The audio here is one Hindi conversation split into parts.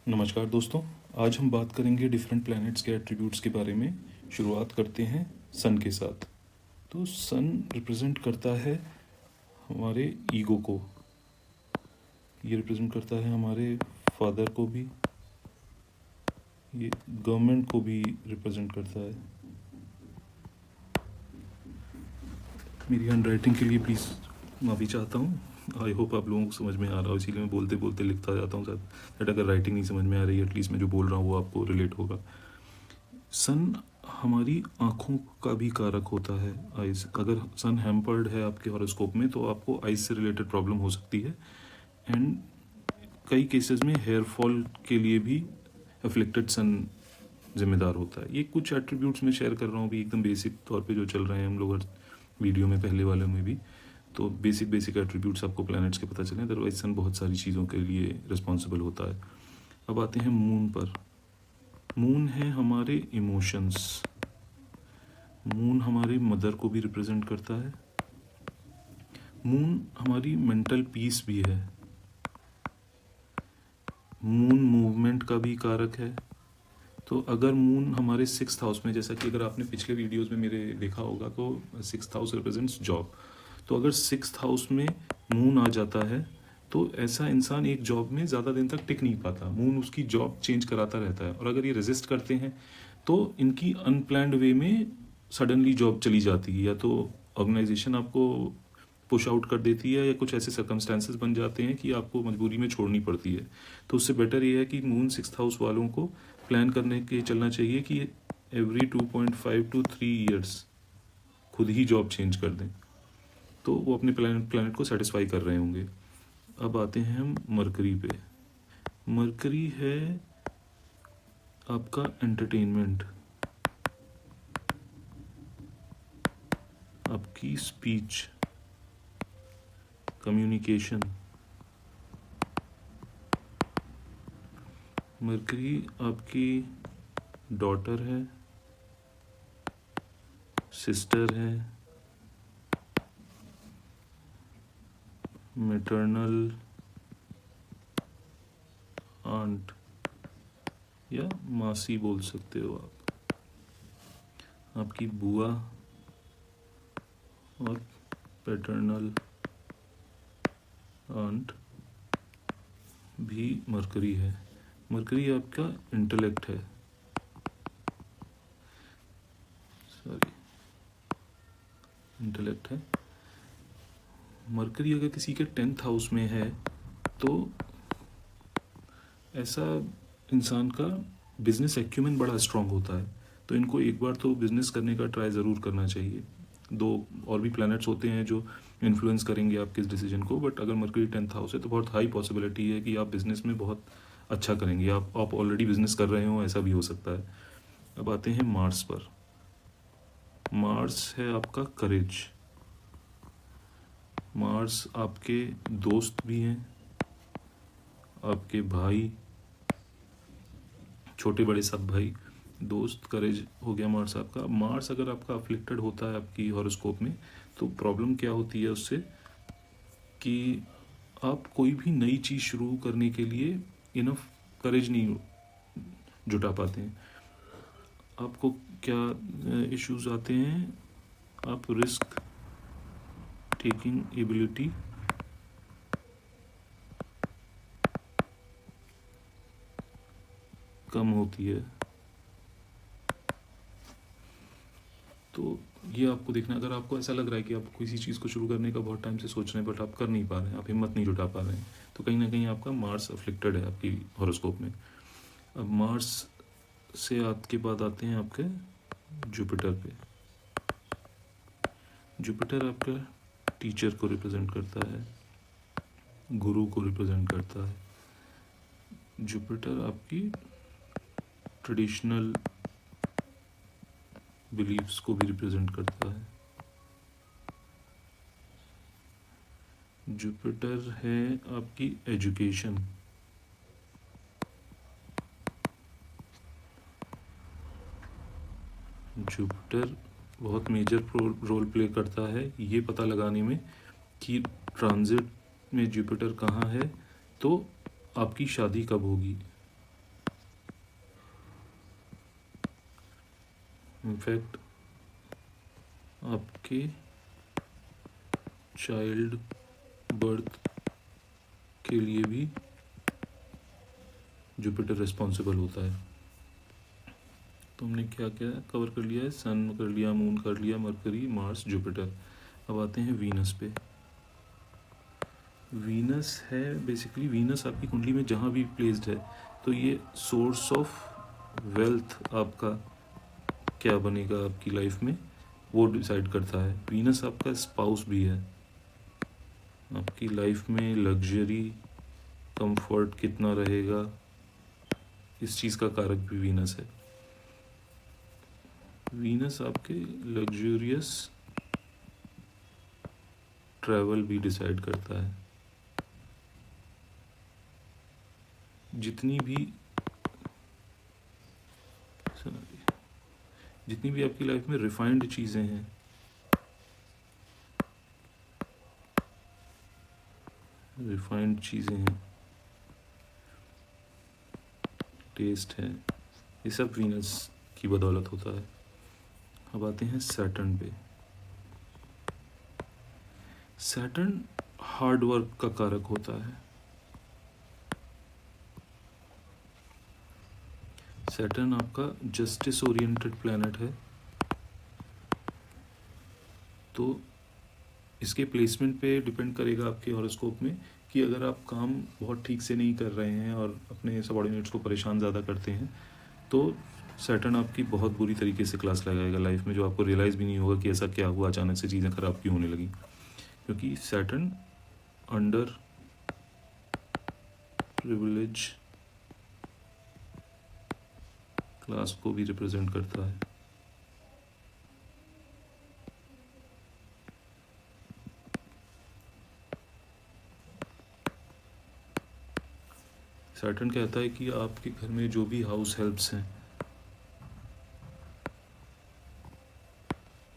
नमस्कार दोस्तों। आज हम बात करेंगे डिफरेंट प्लैनेट्स के एट्रीब्यूट्स के बारे में। शुरुआत करते हैं सन के साथ। तो सन रिप्रेजेंट करता है हमारे ईगो को, ये रिप्रेजेंट करता है हमारे फादर को भी, ये गवर्नमेंट को भी रिप्रेजेंट करता है। मेरी हैंड राइटिंग के लिए प्लीज़ माफ़ी चाहता हूँ। आई होप आप लोगों को समझ में आ रहा हो, इसीलिए मैं बोलते बोलते लिखता जाता हूँ दैट अगर राइटिंग नहीं समझ में आ रही है एटलीस्ट मैं जो बोल रहा हूँ वो आपको रिलेट होगा। सन हमारी आँखों का भी कारक होता है, आइज़। अगर सन हैम्पर्ड है आपके हॉरोस्कोप में तो आपको आइज़ से रिलेटेड प्रॉब्लम हो सकती है। एंड कई केसेस में हेयर फॉल के लिए भी अफ्लिक्टेड सन जिम्मेदार होता है। ये कुछ एट्रीब्यूट्स मैं शेयर कर रहा हूँ अभी एकदम बेसिक तौर पे जो चल रहे हैं हम लोग हर वीडियो में, पहले वाले में भी। तो बेसिक एट्रीब्यूट्स आपको प्लैनेट्स के पता चले, अदरवाइज सन बहुत सारी चीज़ों के लिए रिस्पॉन्सिबल होता है। अब आते हैं मून पर। मून है हमारे इमोशंस। मून हमारी मदर को भी रिप्रेजेंट करता है। मून हमारी मेंटल पीस भी है। मून मूवमेंट का भी कारक है। तो अगर मून हमारे 6th हाउस में, जैसा कि अगर आपने पिछले वीडियोस में मेरे देखा होगा, तो 6th हाउस रिप्रेजेंट्स जॉब। तो अगर 6th हाउस में मून आ जाता है तो ऐसा इंसान एक जॉब में ज़्यादा दिन तक टिक नहीं पाता। मून उसकी जॉब चेंज कराता रहता है, और अगर ये रेजिस्ट करते हैं तो इनकी अनप्लैंड वे में सडनली जॉब चली जाती है, या तो ऑर्गेनाइजेशन आपको पुश आउट कर देती है, या कुछ ऐसे सर्कमस्टेंसेस बन जाते हैं कि आपको मजबूरी में छोड़नी पड़ती है। तो उससे बेटर ये है कि मून 6th हाउस वालों को प्लान करने के चलना चाहिए कि एवरी 2.5 to 3 ईयर्स खुद ही जॉब चेंज कर दें, तो वो अपने प्लानट को सेटिस्फाई कर रहे होंगे। अब आते हैं हम मरकरी पे। मरकरी है आपका एंटरटेनमेंट, आपकी स्पीच, कम्युनिकेशन। मरकरी आपकी डॉटर है, सिस्टर है, मैटरनल आंट या मासी बोल सकते हो आप, आपकी बुआ, और पैटर्नल आंट भी मरकरी है। मरकरी आपका इंटेलेक्ट है, इंटेलेक्ट है। मरकरी अगर किसी के 10th हाउस में है तो ऐसा इंसान का बिजनेस एक्यूमेन बड़ा स्ट्रांग होता है, तो इनको एक बार तो बिजनेस करने का ट्राई ज़रूर करना चाहिए। 2 और भी प्लैनेट्स होते हैं जो इन्फ्लुएंस करेंगे आपके इस डिसीजन को, बट अगर मरकरी 10th हाउस है तो बहुत हाई पॉसिबिलिटी है कि आप बिजनेस में बहुत अच्छा करेंगे। आप ऑलरेडी बिजनेस कर रहे हो, ऐसा भी हो सकता है। अब आते हैं मार्स पर। मार्स है आपका करेज। मार्स आपके दोस्त भी हैं, आपके भाई, छोटे बड़े सब भाई, दोस्त, करेज हो गया मार्स आपका। मार्स अगर आपका अफ्लिक्टेड होता है आपकी हॉरोस्कोप में तो प्रॉब्लम क्या होती है उससे, कि आप कोई भी नई चीज़ शुरू करने के लिए इनफ करेज नहीं जुटा पाते हैं। आपको क्या इश्यूज आते हैं, आप रिस्क टेकिंग एबिलिटी कम होती है। तो ये आपको देखना, अगर आपको ऐसा लग रहा है कि आप किसी चीज़ को शुरू करने का बहुत टाइम से सोच रहे हैं बट आप कर नहीं पा रहे हैं, आप हिम्मत नहीं जुटा पा रहे हैं, तो कहीं ना कहीं आपका मार्स अफ्लिक्टेड है आपकी हॉरोस्कोप में। अब मार्स से आपके बाद आते हैं आपके जुपिटर पे। जुपिटर आपका टीचर को रिप्रेजेंट करता है, गुरु को रिप्रेजेंट करता है। जुपिटर आपकी ट्रेडिशनल बिलीव्स को भी रिप्रेजेंट करता है। जुपिटर है आपकी एजुकेशन। जुपिटर बहुत मेजर रोल प्ले करता है ये पता लगाने में कि ट्रांजिट में जुपिटर कहाँ है तो आपकी शादी कब होगी। इनफैक्ट आपके चाइल्ड बर्थ के लिए भी जुपिटर रिस्पॉन्सिबल होता है। तो हमने क्या क्या कवर कर लिया है, सन कर लिया, मून कर लिया, मरकरी, मार्स, जुपिटर। अब आते हैं वीनस पे। वीनस है बेसिकली, वीनस आपकी कुंडली में जहाँ भी प्लेस्ड है तो ये सोर्स ऑफ वेल्थ आपका क्या बनेगा आपकी लाइफ में वो डिसाइड करता है। वीनस आपका स्पाउस भी है। आपकी लाइफ में लग्जरी, कंफर्ट कितना रहेगा, इस चीज़ का कारक भी वीनस है। वीनस आपके लग्जूरियस ट्रैवल भी डिसाइड करता है। जितनी भी आपकी लाइफ में रिफाइंड चीज़ें हैं, टेस्ट है, ये सब वीनस की बदौलत होता है। अब आते हैं सैटर्न पे। सैटर्न हार्ड वर्क का कारक होता है। सैटर्न आपका जस्टिस ओरिएंटेड प्लैनेट है, तो इसके प्लेसमेंट पे डिपेंड करेगा आपके हॉरोस्कोप में कि अगर आप काम बहुत ठीक से नहीं कर रहे हैं और अपने सबॉर्डिनेट्स को परेशान ज़्यादा करते हैं तो सैटर्न आपकी बहुत बुरी तरीके से क्लास लगाएगा लाइफ में, जो आपको रियलाइज़ भी नहीं होगा कि ऐसा क्या हुआ, अचानक से चीज़ें ख़राब क्यों होने लगी। क्योंकि सैटर्न अंडर प्रिविलेज क्लास को भी रिप्रेजेंट करता है। सैटर्न कहता है कि आपके घर में जो भी हाउस हेल्प्स हैं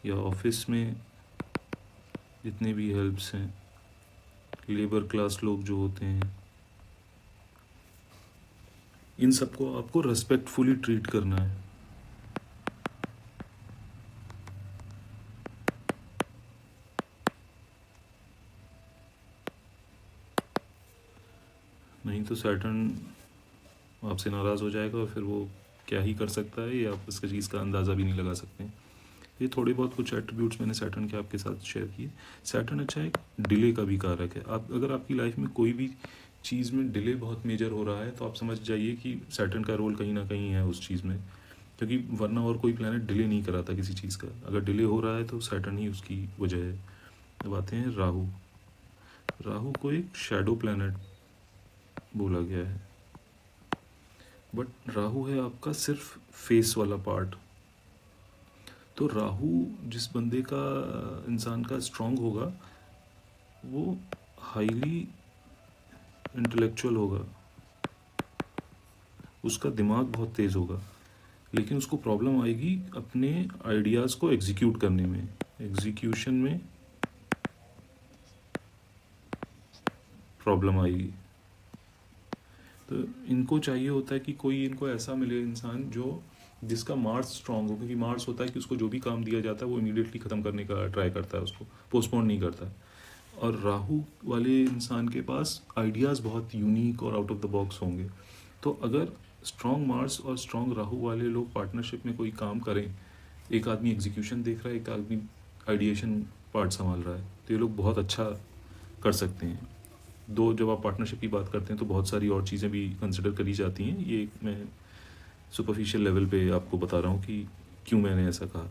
या ऑफिस में जितने भी हेल्प्स हैं, लेबर क्लास लोग जो होते हैं, इन सबको आपको रेस्पेक्टफुली ट्रीट करना है। नहीं तो सैटर्न आपसे नाराज़ हो जाएगा और फिर वो क्या ही कर सकता है, ये आप इसका चीज़ का अंदाज़ा भी नहीं लगा सकते। ये थोड़े बहुत कुछ एट्रीब्यूट्स मैंने सैटर्न के आपके साथ शेयर किए। सैटर्न अच्छा एक डिले का भी कारक है। आप अगर आपकी लाइफ में कोई भी चीज़ में डिले बहुत मेजर हो रहा है तो आप समझ जाइए कि सैटर्न का रोल कहीं ना कहीं है उस चीज़ में, क्योंकि वरना और कोई प्लैनेट डिले नहीं कराता किसी चीज़ का। अगर डिले हो रहा है तो सैटर्न ही उसकी वजह है। अब आते हैं राहु। राहु को एक शैडो प्लैनेट बोला गया है, बट राहु है आपका सिर्फ फेस वाला पार्ट। तो राहु जिस बंदे का, इंसान का स्ट्रांग होगा वो हाईली इंटेलेक्चुअल होगा, उसका दिमाग बहुत तेज़ होगा, लेकिन उसको प्रॉब्लम आएगी अपने आइडियाज़ को एग्जीक्यूट करने में, एग्जीक्यूशन में प्रॉब्लम आएगी। तो इनको चाहिए होता है कि कोई इनको ऐसा मिले इंसान जो जिसका मार्स स्ट्रांग हो, क्योंकि मार्स होता है कि उसको जो भी काम दिया जाता है वो इमीडिएटली ख़त्म करने का ट्राई करता है, उसको पोस्टपोन नहीं करता। और राहु वाले इंसान के पास आइडियाज़ बहुत यूनिक और आउट ऑफ द बॉक्स होंगे। तो अगर स्ट्रॉन्ग मार्स और स्ट्रॉन्ग राहु वाले लोग पार्टनरशिप में कोई काम करें, एक आदमी एग्जीक्यूशन देख रहा है, एक आदमी आइडिएशन पार्ट संभाल रहा है, तो ये लोग बहुत अच्छा कर सकते हैं। दो जब आप पार्टनरशिप की बात करते हैं तो बहुत सारी और चीज़ें भी कंसिडर करी जाती हैं। ये मैं सुपरफिशियल लेवल पे आपको बता रहा हूँ कि क्यों मैंने ऐसा कहा।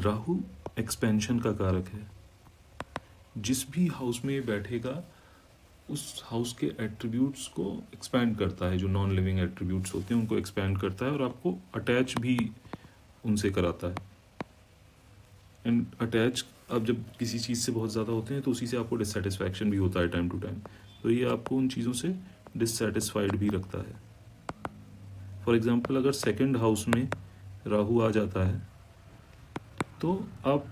राहु एक्सपेंशन का कारक है। जिस भी हाउस में बैठेगा उस हाउस के एट्रीब्यूट्स को एक्सपैंड करता है, जो नॉन लिविंग एट्रीब्यूट्स होते हैं उनको एक्सपैंड करता है और आपको अटैच भी उनसे कराता है। एंड अटैच अब जब किसी चीज़ से बहुत ज़्यादा होते हैं तो उसी से आपको डिससेटिस्फैक्शन भी होता है टाइम टू टाइम, तो ये आपको उन चीज़ों से डिससेटिस्फाइड भी रखता है। फॉर एग्ज़ाम्पल अगर सेकंड हाउस में राहु आ जाता है तो आप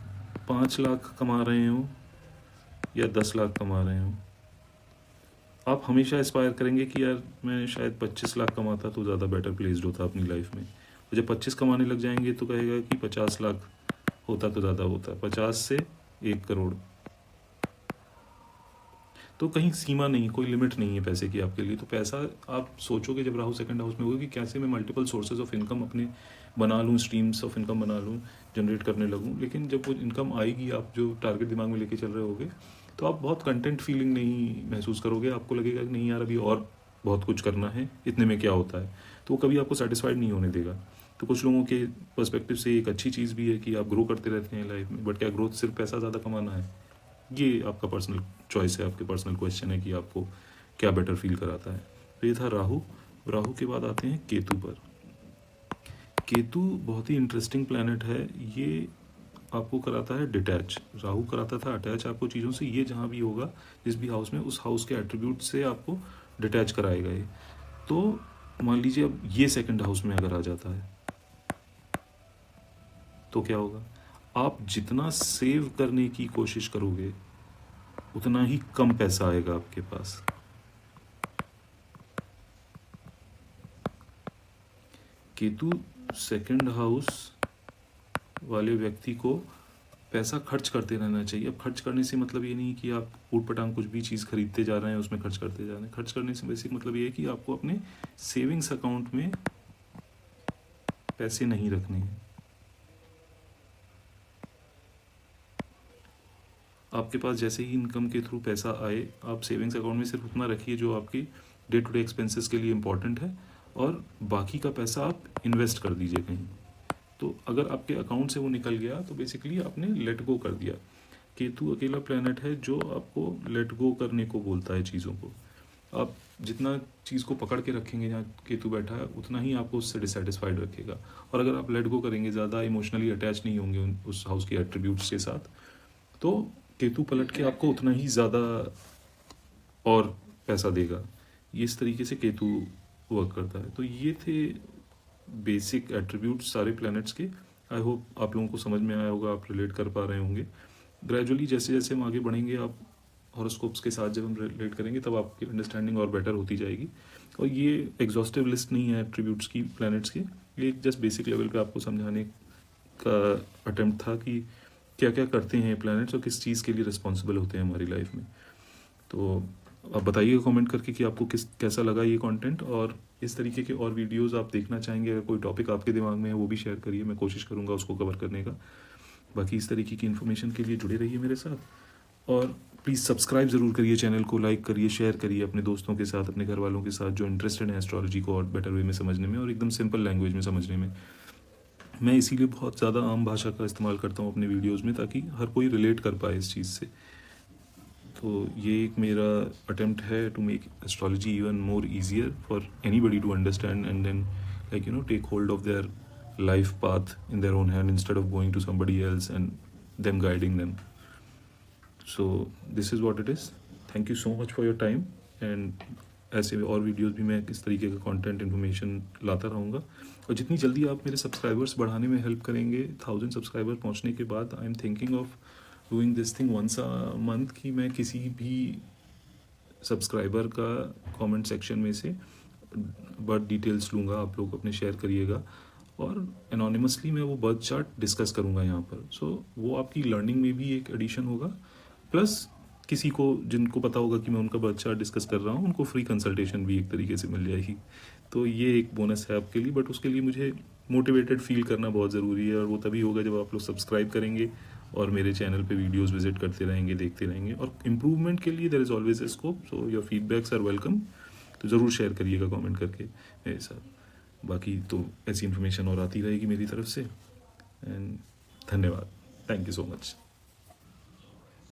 5 लाख कमा रहे हो या 10 लाख कमा रहे हो, आप हमेशा एस्पायर करेंगे कि यार मैं शायद 25 लाख कमाता तो ज़्यादा बेटर प्लेस्ड होता अपनी लाइफ में। और जब 25 कमाने लग जाएंगे तो कहेगा कि 50 लाख होता तो ज़्यादा होता, 50 से 1 करोड़। तो कहीं सीमा नहीं, कोई लिमिट नहीं है पैसे की आपके लिए। तो पैसा आप सोचोगे जब राहु सेकंड हाउस में होगा कि कैसे मैं मल्टीपल सोर्सेज ऑफ इनकम अपने बना लूँ, स्ट्रीम्स ऑफ इनकम बना लूँ, जनरेट करने लगूँ। लेकिन जब वो इनकम आएगी, आप जो टारगेट दिमाग में लेके चल रहे होगे, तो आप बहुत कंटेंट फीलिंग नहीं महसूस करोगे। आपको लगेगा कि नहीं यार, अभी और बहुत कुछ करना है, इतने में क्या होता है। तो वो कभी आपको सेटिस्फाइड नहीं होने देगा। तो कुछ लोगों के पर्सपेक्टिव से एक अच्छी चीज़ भी है कि आप ग्रो करते रहते हैं लाइफ में, बट क्या ग्रोथ सिर्फ पैसा ज़्यादा कमाना है? ये आपका पर्सनल चॉइस है, आपके पर्सनल क्वेश्चन है कि आपको क्या बेटर फील कराता है। तो ये था राहु। राहु के बाद आते हैं केतु पर। केतु बहुत ही इंटरेस्टिंग प्लैनेट है। ये आपको कराता है डिटैच। राहु कराता था अटैच आपको चीज़ों से। ये जहाँ भी होगा, जिस भी हाउस में, उस हाउस के एट्रीब्यूट से आपको डिटैच कराएगा ये। तो मान लीजिए अब ये सेकंड हाउस में अगर आ जाता है तो क्या होगा? आप जितना सेव करने की कोशिश करोगे उतना ही कम पैसा आएगा आपके पास। केतु सेकंड हाउस वाले व्यक्ति को पैसा खर्च करते रहना चाहिए। अब खर्च करने से मतलब ये नहीं कि आप ऊट पटांग कुछ भी चीज़ खरीदते जा रहे हैं उसमें खर्च करते जा रहे हैं। खर्च करने से बेसिक मतलब ये है कि आपको अपने सेविंग्स अकाउंट में पैसे नहीं रखने हैं। आपके पास जैसे ही इनकम के थ्रू पैसा आए, आप सेविंग्स अकाउंट में सिर्फ उतना रखिए जो आपके डे टू डे एक्सपेंसेस के लिए इम्पॉर्टेंट है, और बाकी का पैसा आप इन्वेस्ट कर दीजिए कहीं। तो अगर आपके अकाउंट से वो निकल गया तो बेसिकली आपने लेट गो कर दिया। केतु अकेला प्लैनेट है जो आपको लेट गो करने को बोलता है चीज़ों को। आप जितना चीज़ को पकड़ के रखेंगे जहाँ केतु बैठा है, उतना ही आपको उससे डिससेटिस्फाइड रखेगा। और अगर आप लेट गो करेंगे, ज़्यादा इमोशनली अटैच नहीं होंगे उस हाउस के एट्रीब्यूट्स के साथ, तो केतु पलट के आपको उतना ही ज़्यादा और पैसा देगा। ये इस तरीके से केतु वर्क करता है। तो ये थे बेसिक एट्रीब्यूट्स सारे प्लैनेट्स के। आई होप आप लोगों को समझ में आया होगा, आप रिलेट कर पा रहे होंगे। ग्रेजुअली जैसे जैसे हम आगे बढ़ेंगे, आप हॉरोस्कोप्स के साथ जब हम रिलेट करेंगे, तब आपकी अंडरस्टैंडिंग और बेटर होती जाएगी। और ये एग्जॉस्टिव लिस्ट नहीं है एट्रीब्यूट्स की, प्लैनेट्स की। ये जस्ट बेसिक लेवल पे आपको समझाने का अटेम्प्ट था कि क्या क्या करते हैं प्लैनेट्स और किस चीज़ के लिए रिस्पॉन्सिबल होते हैं हमारी लाइफ में। तो आप बताइएगा कमेंट करके कि आपको कैसा लगा ये कंटेंट, और इस तरीके के और वीडियोस आप देखना चाहेंगे। अगर कोई टॉपिक आपके दिमाग में है वो भी शेयर करिए, मैं कोशिश करूँगा उसको कवर करने का। बाकी इस तरीके की इन्फॉर्मेशन के लिए जुड़े रहिए मेरे साथ, और प्लीज़ सब्सक्राइब ज़रूर करिए, चैनल को लाइक करिए, शेयर करिए अपने दोस्तों के साथ, अपने घर वालों के साथ जो इंटरेस्टेड हैं एस्ट्रोलॉजी को और बेटर वे में समझने में और एकदम सिंपल लैंग्वेज में समझने में। मैं इसीलिए बहुत ज़्यादा आम भाषा का इस्तेमाल करता हूँ अपने वीडियोज़ में, ताकि हर कोई रिलेट कर पाए इस चीज़ से। तो ये एक मेरा अटेम्प्ट है to make astrology even more easier for anybody to understand and then take hold of their life path in their own hand instead of going to somebody else and them guiding them. So this is what it is. Thank you so much for your time, and ऐसे और वीडियोस भी मैं इस तरीके का कंटेंट इन्फॉर्मेशन लाता रहूँगा। और जितनी जल्दी आप मेरे सब्सक्राइबर्स बढ़ाने में हेल्प करेंगे, 1000 सब्सक्राइबर पहुँचने के बाद, I am thinking of doing this thing once a month, कि मैं किसी भी सब्सक्राइबर का कमेंट सेक्शन में से बर्थ डिटेल्स लूँगा, आप लोग अपने शेयर करिएगा, और एनोनिमसली मैं वो बर्थ चार्ट डिस्कस करूँगा यहाँ पर। सो वो आपकी लर्निंग में भी एक एडिशन होगा, प्लस किसी को जिनको पता होगा कि मैं उनका बर्थ चार्ट डिस्कस कर रहा हूँ, उनको फ्री कंसल्टेशन भी एक तरीके से मिल जाएगी। तो ये एक बोनस है आपके लिए, बट उसके लिए मुझे मोटिवेटेड फील करना बहुत ज़रूरी है, और वो तभी होगा जब आप लोग सब्सक्राइब करेंगे और मेरे चैनल पे वीडियोस विजिट करते रहेंगे, देखते रहेंगे। और इम्प्रूवमेंट के लिए there is always a scope, so your feedbacks are welcome. तो ज़रूर शेयर करिएगा कमेंट करके मेरे साथ। बाकी तो ऐसी इन्फॉर्मेशन और आती रहेगी मेरी तरफ से। एंड धन्यवाद, थैंक यू सो मच।